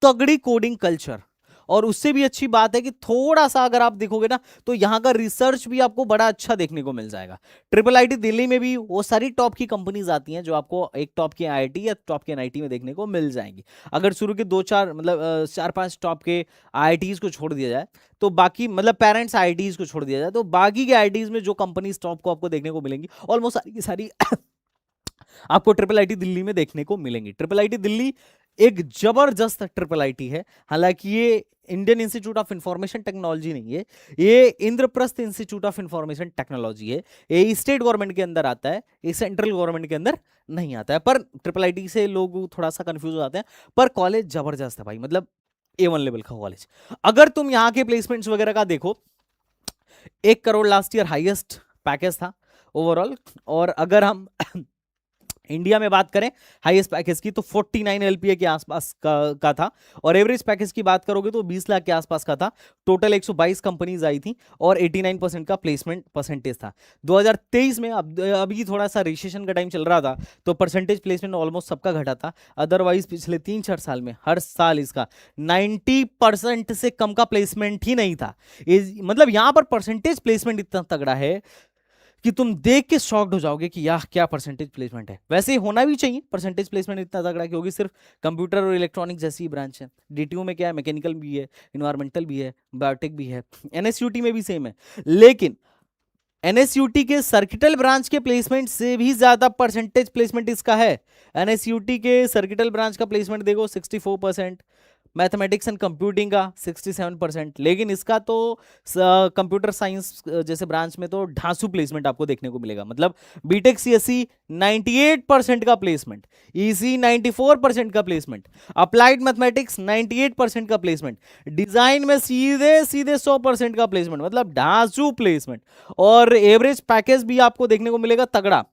तगड़ी कोडिंग कल्चर। और उससे भी अच्छी बात है कि थोड़ा सा अगर आप देखोगे ना तो यहां का रिसर्च भी आपको बड़ा अच्छा देखने को मिल जाएगा। ट्रिपल आईटी दिल्ली में भी वो सारी टॉप की कंपनीज आती हैं जो आपको एक टॉप के आईआईटी या टॉप के एनआईटी में देखने को मिल जाएंगी। अगर शुरू के 2-4 मतलब 4-5 टॉप के आईआईटीज को छोड़ दिया जाए तो बाकी, मतलब पेरेंट्स आईआईटीज को छोड़ दिया जाए तो बाकी के आईआईटीज में जो कंपनीज टॉप को आपको देखने को मिलेंगी ऑलमोस्ट सारी की सारी आपको ट्रिपल आईटी दिल्ली में देखने को मिलेंगी। ट्रिपल आईटी दिल्ली एक जबरदस्त ट्रिपल आईटी है। हालांकि ये Indian institute of information technology नहीं है, ये Indraprastha institute of information technology है। ये स्टेट गवर्नमेंट के अंदर आता है, ये सेंट्रल गवर्नमेंट के अंदर नहीं आता है। पर ट्रिपल आईटी से लोग थोड़ा सा कंफ्यूज हो जाते हैं, पर कॉलेज जबरदस्त है भाई, मतलब A1 लेवल का कॉलेज। अगर तुम यहाँ के प्लेसमेंट्स वगैरह का देखो, 1 crore last year highest package था ओवरऑल। और अगर हम इंडिया में बात करें हाईएस्ट पैकेज की तो 49 एलपीए के आसपास का था, और एवरेज पैकेज की बात करोगे तो 20 लाख के आसपास का था। टोटल 122 कंपनीज आई थी और 89% का प्लेसमेंट परसेंटेज था। 2023 में अभी थोड़ा सा रिसेशन का टाइम चल रहा था तो परसेंटेज प्लेसमेंट ऑलमोस्ट सबका घटा था। अदरवाइज पिछले 3-4 साल में हर साल इसका 90% से कम का प्लेसमेंट ही नहीं था। मतलब यहां पर परसेंटेज प्लेसमेंट इतना तगड़ा है कि तुम देख के शॉक्ड हो जाओगे कि यार क्या परसेंटेज प्लेसमेंट है। वैसे होना भी चाहिए परसेंटेज प्लेसमेंट इतना तगड़ा, क्योंकि सिर्फ कंप्यूटर और इलेक्ट्रॉनिक जैसी ही ब्रांच है। डीटीयू में क्या है, मैकेनिकल भी है, इन्वायरमेंटल भी है, बायोटेक भी है, एनएसयूटी में भी सेम है। लेकिन एनएसयूटी के सर्किटल ब्रांच के प्लेसमेंट से भी ज्यादा परसेंटेज प्लेसमेंट इसका है। एनएसयूटी के सर्किटल ब्रांच का प्लेसमेंट देखो 64%, मैथमेटिक्स एंड कंप्यूटिंग का 67%, लेकिन इसका तो कंप्यूटर साइंस जैसे ब्रांच में तो ढांसू प्लेसमेंट आपको देखने को मिलेगा। मतलब बीटेक सीएससी 98% का प्लेसमेंट, ईसी 94% का प्लेसमेंट, अप्लाइड मैथमेटिक्स 98% का प्लेसमेंट, डिजाइन में सीधे सीधे 100% का प्लेसमेंट, मतलब ढांसू प्लेसमेंट। और एवरेज पैकेज भी आपको देखने को मिलेगा तगड़ा।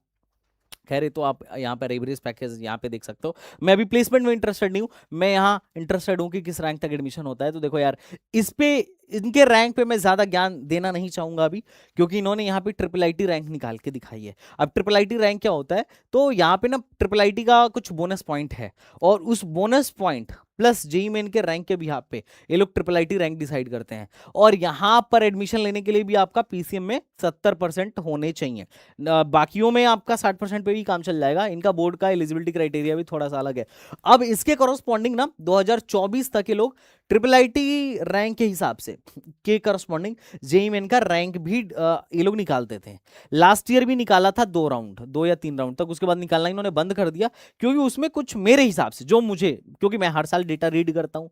खैर ये तो आप यहाँ पर एवरेज पैकेज यहाँ पे देख सकते हो। मैं अभी प्लेसमेंट में इंटरेस्टेड नहीं हूँ, मैं यहाँ इंटरेस्टेड हूँ कि किस रैंक तक एडमिशन होता है। तो देखो यार, इस पे इनके रैंक पे मैं ज्यादा ज्ञान देना नहीं चाहूंगा अभी, क्योंकि इन्होंने यहाँ पे ट्रिपल आईटी रैंक निकाल के दिखाई है। अब ट्रिपल आईटी रैंक क्या होता है, तो यहाँ पे ना ट्रिपल आईटी का कुछ बोनस पॉइंट है, और उस bonus point plus JEE main के रैंक के बिहाफ पे ये लोग ट्रिपल आईटी रैंक डिसाइड करते हैं। और यहाँ पर एडमिशन लेने के लिए भी आपका पीसीएम में 70% होने चाहिए। बाकियों में आपका 60% पे भी काम चल जाएगा। इनका बोर्ड का एलिजिबिलिटी क्राइटेरिया भी थोड़ा सा अलग है। अब इसके करस्पॉन्डिंग ना 2024 तक के लोग ट्रिपल आईटी रैंक के हिसाब से के करस्पॉन्डिंग जेईई मेन का रैंक भी ये लोग निकालते थे। लास्ट ईयर भी निकाला था 2 या 3 राउंड तक, उसके बाद निकालना इन्होंने बंद कर दिया, क्योंकि उसमें कुछ मेरे हिसाब से जो मुझे, क्योंकि मैं हर साल डेटा रीड करता हूं,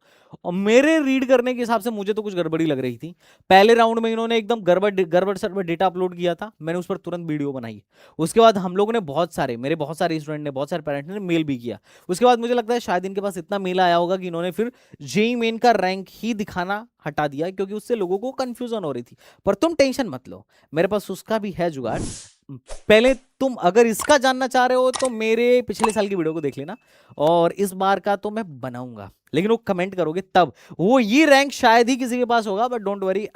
और मेरे रीड करने के हिसाब से मुझे तो कुछ गड़बड़ी लग रही थी। पहले राउंड में इन्होंने एकदम गड़बड़ सड़बड़ डेटा अपलोड किया था, मैंने उस पर तुरंत वीडियो बनाई। उसके बाद हम लोगों ने बहुत सारे स्टूडेंट ने, बहुत सारे पेरेंट्स ने मेल भी किया। उसके बाद मुझे लगता है शायद इनके पास इतना मेल आया होगा कि इन्होंने फिर जेईई मेन का रैंक ही दिखाना हटा दिया, क्योंकि उससे लोगों को कंफ्यूजन हो रही थी। पर तुम टेंशन मत लो, मेरे पास उसका भी है जुगाड़। पहले तुम अगर इसका जानना चाह रहे हो तो मेरे पिछले साल की वीडियो को देख लेना, और इस बार का तो मैं बनाऊंगा, लेकिन वो कमेंट करोगे तब। वो ये रैंक शायद ही किसी के पास होगा, but don't worry,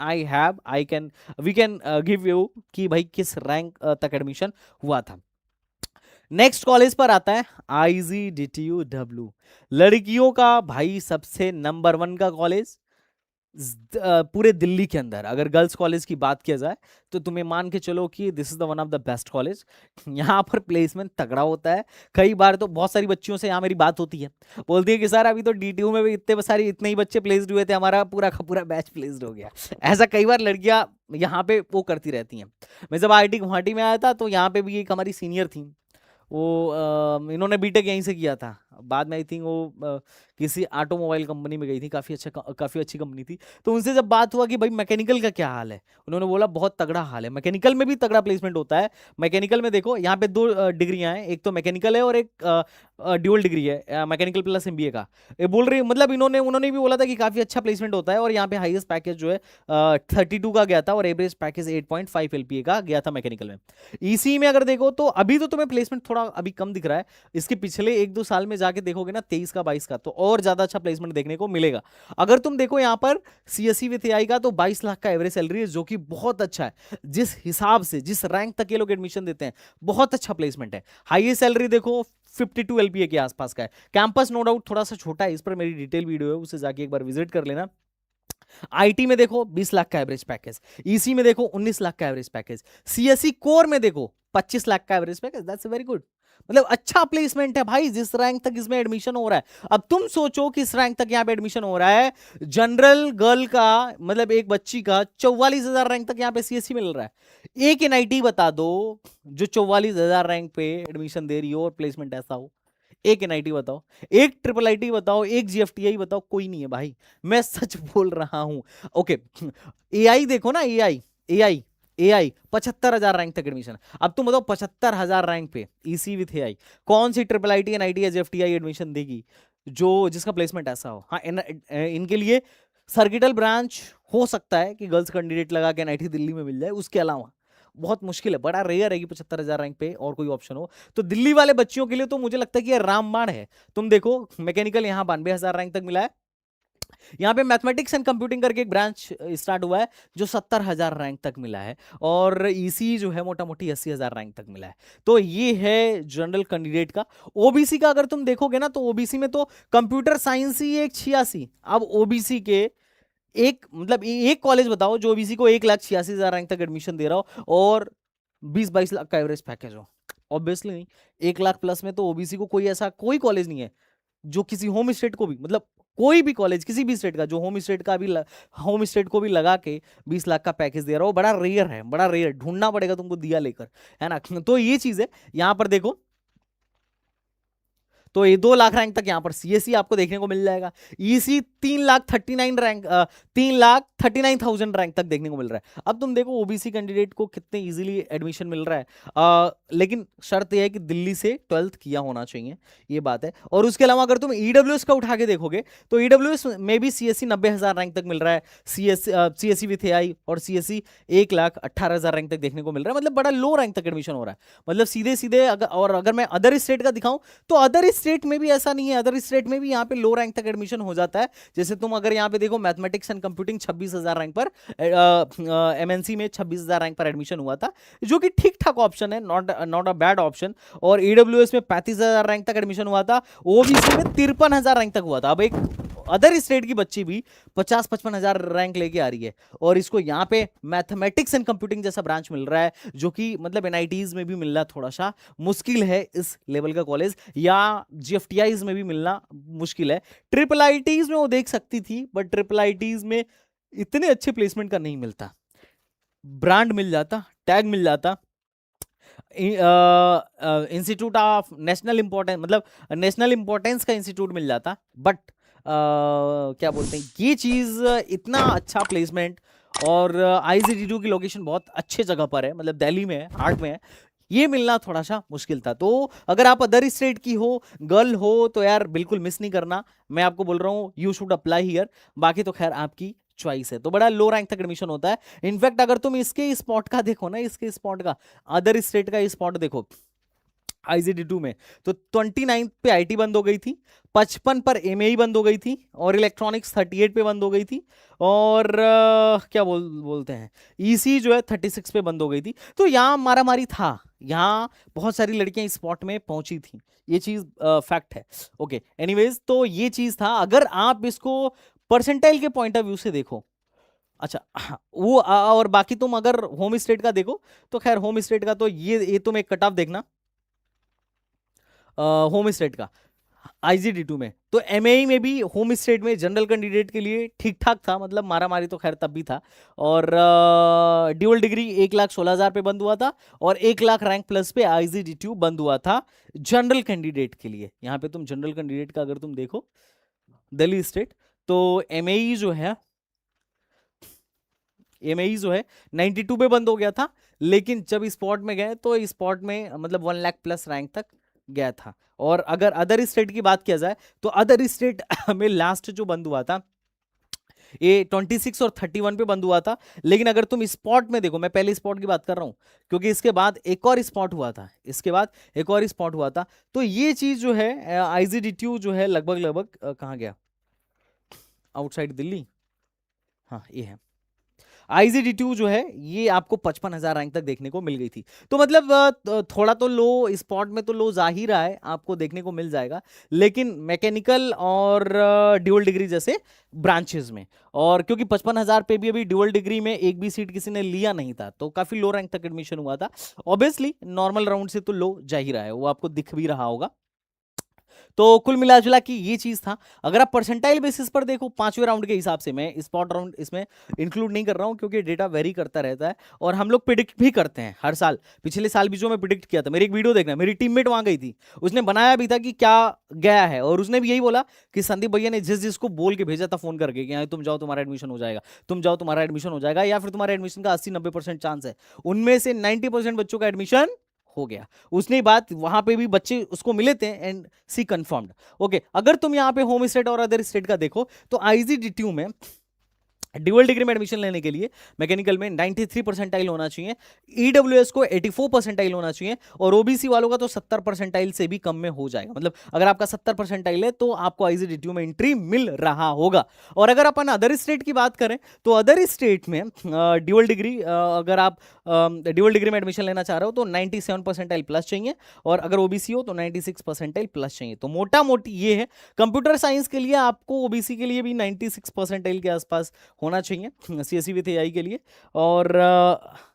we can give you कि भाई किस रैंक तक एडमिशन हुआ था। नेक्स्ट कॉलेज पर आता है IGDTU लड़कियों का भाई सबसे नंबर 1 का कॉलेज पूरे दिल्ली के अंदर। अगर गर्ल्स कॉलेज की बात किया जाए तो तुम्हें मान के चलो कि this is the one of the best college. यहाँ पर प्लेसमेंट तगड़ा होता है। कई बार तो बहुत सारी बच्चियों से यहाँ मेरी बात होती है, बोलती है कि सर अभी तो डीटीयू में भी इतने ही बच्चे प्लेस्ड हुए थे, हमारा पूरा का पूरा बैच प्लेस्ड हो गया। ऐसा कई बार लड़कियां यहाँ पे वो करती रहती हैं। मैं जब IIT गुवाहाटी में आया था तो यहाँ पे भी एक हमारी सीनियर थी, वो इन्होंने बीटेक यहीं से किया था। बाद में आई थिंक वो किसी ऑटोमोबाइल कंपनी में गई थी, काफ़ी अच्छी कंपनी थी। तो उनसे जब बात हुआ कि भाई मैकेनिकल का क्या हाल है, उन्होंने बोला बहुत तगड़ा हाल है, मैकेनिकल में भी तगड़ा प्लेसमेंट होता है। मैकेनिकल में देखो यहाँ पे 2 डिग्रियाँ हैं, एक तो मैकेनिकल है और एक ड्यूअल डिग्री है, मैकेनिकल प्लस MBA का। ये बोल रही, मतलब उन्होंने भी बोला था कि काफ़ी अच्छा प्लेसमेंट होता है। और यहाँ पे हाईएस्ट पैकेज जो है 32 का गया था, और एवरेज पैकेज 8.5 LPA का गया था मैकेनिकल में। ईसी में अगर देखो तो अभी तो तुम्हें प्लेसमेंट थोड़ा अभी कम दिख रहा है, इसके पिछले 1-2 साल में जाके देखोगे ना 23 का 22 का, तो और ज्यादा अच्छा प्लेसमेंट देखने को मिलेगा। अगर तुम देखो यहाँ पर CSE विथ AI का तो 22 लाख का एवरेज सैलरी है, जो कि बहुत अच्छा है। जिस हिसाब से जिस रैंक तक ये लोग एडमिशन देते हैं, बहुत अच्छा प्लेसमेंट है। हाईएस्ट सैलरी देखो 52 LPA के आसपास का है। कैंपस नो डाउट थोड़ा सा छोटा है, इस पर मेरी डिटेल वीडियो है, उसे जाके एक बार विजिट कर लेना। IT में देखो 20 लाख का एवरेज पैकेज, EC में देखो 19 लाख का एवरेज पैकेज, CSE कोर में देखो 25 लाख का average package. That's very good, मतलब अच्छा प्लेसमेंट है भाई जिस रैंक तक इसमें एडमिशन हो रहा है। अब तुम सोचो कि इस रैंक तक यहाँ पे एडमिशन हो रहा है, जनरल गर्ल का, मतलब एक बच्ची का 44,000 रैंक तक यहाँ पे CSE मिल रहा है। एक NIT बता दो जो 44,000 रैंक पे एडमिशन दे रही हो और प्लेसमेंट ऐसा हो। एक NIT बताओ, एक ट्रिपल IIT बताओ, एक GFTI बताओ, कोई नहीं है भाई, मैं सच बोल रहा हूं। ओके AI देखो ना, AI 75,000 रैंक तक एडमिशन। अब तुम बताओ 75,000 रैंक पे EC विथ AI कौन सी ट्रिपल IIT NIT या GFTI एडमिशन देगी जो जिसका प्लेसमेंट ऐसा हो। हाँ इनके लिए सर्किटल ब्रांच हो सकता है कि गर्ल्स कैंडिडेट लगा के NIT दिल्ली में मिल जाए, उसके अलावा बहुत मुश्किल है, बड़ा रेयर है कि 75,000 रैंक पे और कोई ऑप्शन हो। तो दिल्ली वाले बच्चियों के लिए तो मुझे लगता है कि ये रामबाण है। तुम देखो मैकेनिकल यहाँ 92,000 रैंक तक मिला है। यहाँ पे मैथमेटिक्स एंड कंप्यूटिंग करके एक ब्रांच स्टार्ट हुआ है जो 70,000 रैंक तक मिला है, और ईसी जो है मोटा मोटी 80,000 रैंक तक मिला है। तो ये है जनरल कैंडिडेट का। ओबीसी का अगर तुम देखोगे ना तो ओबीसी में तो कंप्यूटर साइंस ही एक 86। अब ओबीसी के एक मतलब एक कॉलेज बताओ जो ओबीसी को 1,86,000 रैंक तक एडमिशन दे रहा हो और 20-22 लाख का एवरेज पैकेज हो। ऑब्वियसली नहीं, 1 लाख प्लस में तो ओबीसी को कोई ऐसा कोई कॉलेज नहीं है जो किसी होम स्टेट को भी, मतलब कोई भी कॉलेज किसी भी स्टेट का जो होम स्टेट का भी होम स्टेट को भी लगा के 20 लाख का पैकेज दे रहा हो। बड़ा रेयर है, बड़ा रेयर, ढूंढना पड़ेगा तुमको दिया लेकर, है ना। तो ये चीज है। यहां पर देखो तो ये 2 लाख रैंक तक यहां पर सीएससी आपको देखने को मिल जाएगा। ईसी 3,39 रैंक 3,39,000 रैंक तक देखने को मिल रहा है। अब तुम देखो ओबीसी कैंडिडेट को कितने इजीली एडमिशन मिल रहा है, लेकिन शर्त यह है कि दिल्ली से 12th किया होना चाहिए, ये बात है। और उसके अलावा अगर तुम ईडब्ल्यूएस का उठा के देखोगे तो ईडब्ल्यूएस में भी सीएससी 90,000 रैंक तक मिल रहा है, सीएससी विथ एआई और सीएससी 1,18,000 रैंक तक देखने को मिल रहा है। मतलब बड़ा लो रैंक तक एडमिशन हो रहा है, मतलब सीधे सीधे। अगर मैं अदर स्टेट का दिखाऊं तो अदर स्टेट में भी ऐसा नहीं है, अदर स्टेट में भी यहाँ पे लो रैंक तक एडमिशन हो जाता है। जैसे तुम अगर यहाँ पे देखो मैथमेटिक्स एंड कंप्यूटिंग 26,000 रैंक पर, एमएनसी में 26,000 रैंक पर एडमिशन हुआ था, जो कि ठीक ठाक ऑप्शन है, नॉट अ बैड ऑप्शन। और ईडब्ल्यूएस में 35,000 रैंक तक एडमिशन हुआ था, ओबीसी में 53,000 रैंक तक हुआ था। अब एक अदर स्टेट की बच्ची भी 50-55,000 रैंक लेके आ रही है, और इसको यहाँ पे मैथमेटिक्स एंड कंप्यूटिंग जैसा ब्रांच मिल रहा है, जो कि मतलब एनआईटीज में भी मिलना थोड़ा सा मुश्किल है इस लेवल का कॉलेज, या जीएफटीआईज में भी मिलना मुश्किल है। ट्रिपल आईटीज में वो देख सकती थी, बट ट्रिपल आईटीज में इतने अच्छे प्लेसमेंट का नहीं मिलता। ब्रांड मिल जाता, टैग मिल जाता, इंस्टीट्यूट ऑफ नेशनल इंपॉर्टेंस, मतलब नेशनल इंपॉर्टेंस का इंस्टीट्यूट मिल जाता, बट क्या बोलते हैं, ये चीज इतना अच्छा प्लेसमेंट, और आईजीडीयू की लोकेशन बहुत अच्छे जगह पर है, मतलब दिल्ली में है, हार्ट में है, ये मिलना थोड़ा सा मुश्किल था। तो अगर आप अदर स्टेट की हो, गर्ल हो, तो यार बिल्कुल मिस नहीं करना। मैं आपको बोल रहा हूँ यू शुड अप्लाई हियर, बाकी तो खैर आपकी चॉइस है। तो बड़ा लो रैंक तक एडमिशन होता है। इनफैक्ट अगर तुम इसके स्पॉट का देखो ना, इसके स्पॉट का, अदर स्टेट का स्पॉट देखो आईजीडी2 में, तो 29 पे आईटी बंद हो गई थी, 55 पर एमएई बंद हो गई थी, और इलेक्ट्रॉनिक्स 38 पे बंद हो गई थी, और क्या बोलते हैं, ईसी जो है 36 पे बंद हो गई थी। तो यहाँ मारामारी था, यहाँ बहुत सारी लड़कियां इस स्पॉट में पहुंची थी, ये चीज फैक्ट है। ओके, एनीवेज, तो ये चीज था। अगर आप इसको परसेंटाइल के पॉइंट ऑफ व्यू से देखो, अच्छा वो और बाकी तुम अगर होम स्टेट का देखो, तो खैर होम स्टेट का तो ये तुम एक कट ऑफ देखना होम स्टेट का आईजीडी2 में। तो एमएई में भी होम स्टेट में जनरल कैंडिडेट के लिए ठीक ठाक था, मतलब मारा मारी तो खैर तब भी था। और ड्यूअल डिग्री 1,16,000 पे बंद हुआ था, और 1 लाख रैंक प्लस पे आईजीडी2 बंद हुआ था जनरल कैंडिडेट के लिए। यहाँ पे तुम जनरल कैंडिडेट का अगर तुम देखो दिल्ली स्टेट, तो एमएई जो है 92 पे बंद हो गया था, लेकिन जब स्पॉट में गए तो स्पॉट में मतलब 1 लाख प्लस रैंक तक गया था। और अगर अदर स्टेट की बात किया जाए तो अदर स्टेट में लास्ट जो बंद हुआ था ये 26 और 31 पे बंद हुआ था। लेकिन अगर तुम स्पॉट में देखो, मैं पहले स्पॉट की बात कर रहा हूं क्योंकि इसके बाद एक और स्पॉट हुआ था, तो ये चीज जो है आईजीडी2 जो है लगभग कहाँ गया, आउटसाइड दिल्ली, हाँ ये है आईजीडी2 जो है, ये आपको 55,000 रैंक तक देखने को मिल गई थी। तो मतलब थोड़ा तो लो स्पॉट में तो लो जाहिर है आपको देखने को मिल जाएगा, लेकिन मैकेनिकल और ड्यूअल डिग्री जैसे ब्रांचेस में, और क्योंकि 55,000 पे भी अभी ड्यूअल डिग्री में एक भी सीट किसी ने लिया नहीं था, तो काफी लो रैंक तक एडमिशन हुआ था। ऑब्वियसली नॉर्मल राउंड से तो लो जाहिर है, वो आपको दिख भी रहा होगा। तो कुल मिला जुला कि ये चीज था। अगर आप परसेंटाइल बेसिस पर देखो 5वें राउंड के हिसाब से, मैं स्पॉट राउंड इसमें इंक्लूड नहीं कर रहा हूं क्योंकि डेटा वेरी करता रहता है, और हम लोग प्रिडिक्ट भी करते हैं हर साल। पिछले साल भी जो मैं प्रिडिक्ट किया था, मेरी एक वीडियो देखना, मेरी टीममेट वहां गई थी, उसने बनाया भी था कि क्या गया है, और उसने भी यही बोला कि संदीप भैया ने जिसको बोल के भेजा था फोन करके कि तुम जाओ तुम्हारा एडमिशन हो जाएगा, तुम जाओ तुम्हारा एडमिशन हो जाएगा, या फिर तुम्हारे एडमिशन का 80-90% चांस है, उनमें से 90% बच्चों का एडमिशन हो गया। उसने बात वहां पे भी बच्चे उसको मिले थे एंड सी कंफर्म्ड। ओके, अगर तुम यहां पे होम स्टेट और अदर स्टेट का देखो तो आईजीडी2 में ड्यूअल डिग्री में एडमिशन लेने के लिए मैकेनिकल में 93 परसेंटाइल होना चाहिए, ईडब्ल्यूएस को 84 परसेंटाइल होना चाहिए, और ओबीसी वालों का तो 70 परसेंटाइल से भी कम में हो जाएगा। मतलब अगर आपका 70 परसेंटाइल है तो आपको आईजीडीटीयू में एंट्री मिल रहा होगा। और अगर अपन अदर स्टेट की बात करें तो अदर स्टेट में ड्यूअल डिग्री, अगर आप ड्यूअल डिग्री में एडमिशन लेना चाह रहे हो तो 97 परसेंटाइल प्लस चाहिए, और अगर ओबीसी हो तो 96 परसेंटाइल प्लस चाहिए। तो मोटा मोटी ये है, कंप्यूटर साइंस के लिए आपको ओबीसी के लिए भी 96 परसेंटाइल के आसपास होना चाहिए सीएससी विथ एआई के लिए। और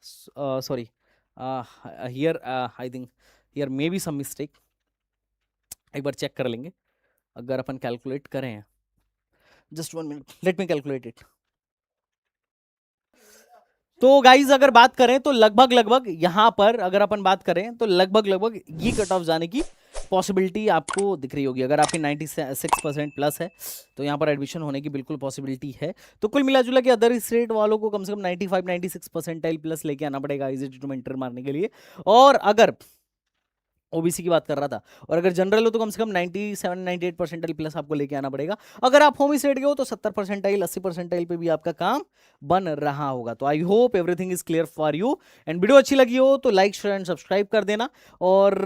sorry, here I think here may be some mistake, एक बार चेक कर लेंगे। अगर अपन कैलकुलेट करें, just 1 minute, let me calculate it. तो गाइज अगर बात करें तो लगभग यहां पर अगर अपन बात करें तो लगभग ये कट ऑफ जाने की पॉसिबिलिटी आपको दिख रही होगी। अगर आपकी 96% प्लस है तो यहाँ पर एडमिशन होने की बिल्कुल पॉसिबिलिटी है। तो कुल मिला जुला के अदर स्टेट वालों को कम से कम 95-96 परसेंटाइल प्लस लेके आना पड़ेगा आईजीटी में एंटर मारने के लिए। और अगर ओबीसी की बात कर रहा था, और अगर जनरल हो तो कम से कम 97-98 परसेंटाइल प्लस आपको लेके आना पड़ेगा। अगर आप होम स्टेट के हो तो 70 परसेंटाइल 80 परसेंटाइल पे भी आपका काम बन रहा होगा। तो I hope everything is clear for you, and video अच्छी लगी हो तो लाइक शेयर एंड सब्सक्राइब कर देना। और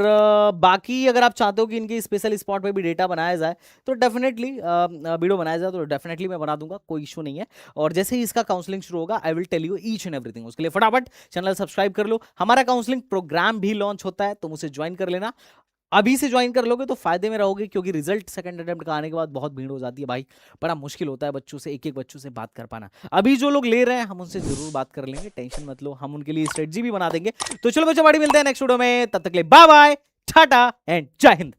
बाकी अगर आप चाहते हो कि इनके स्पेशल स्पॉट पे भी डेटा बनाया जाए तो डेफिनेटली वीडियो बनाया जाए तो डेफिनेटली मैं बना दूंगा, कोई इशू नहीं है। और जैसे ही इसका काउंसलिंग शुरू होगा I will tell you each and everything. उसके लिए फटाफट चैनल सब्सक्राइब कर लो। हमारा काउंसलिंग प्रोग्राम भी लॉन्च होता है तो मुझे ज्वाइन कर लेना। अभी से ज्वाइन कर लोगे तो फायदे में रहोगे, क्योंकि रिजल्ट सेकंड अटेम्प्ट का आने के बाद बहुत भीड़ हो जाती है भाई, बड़ा मुश्किल होता है बच्चों से, एक एक बच्चों से बात कर पाना। अभी जो लोग ले रहे हैं हम उनसे जरूर बात कर लेंगे, टेंशन मत लो, हम उनके लिए स्ट्रेटजी भी बना देंगे। तो चलो बच्चों, बड़ी मिलते हैं नेक्स्ट वीडियो में, तब तक के लिए बाय बाय, टाटा एंड जय हिंद।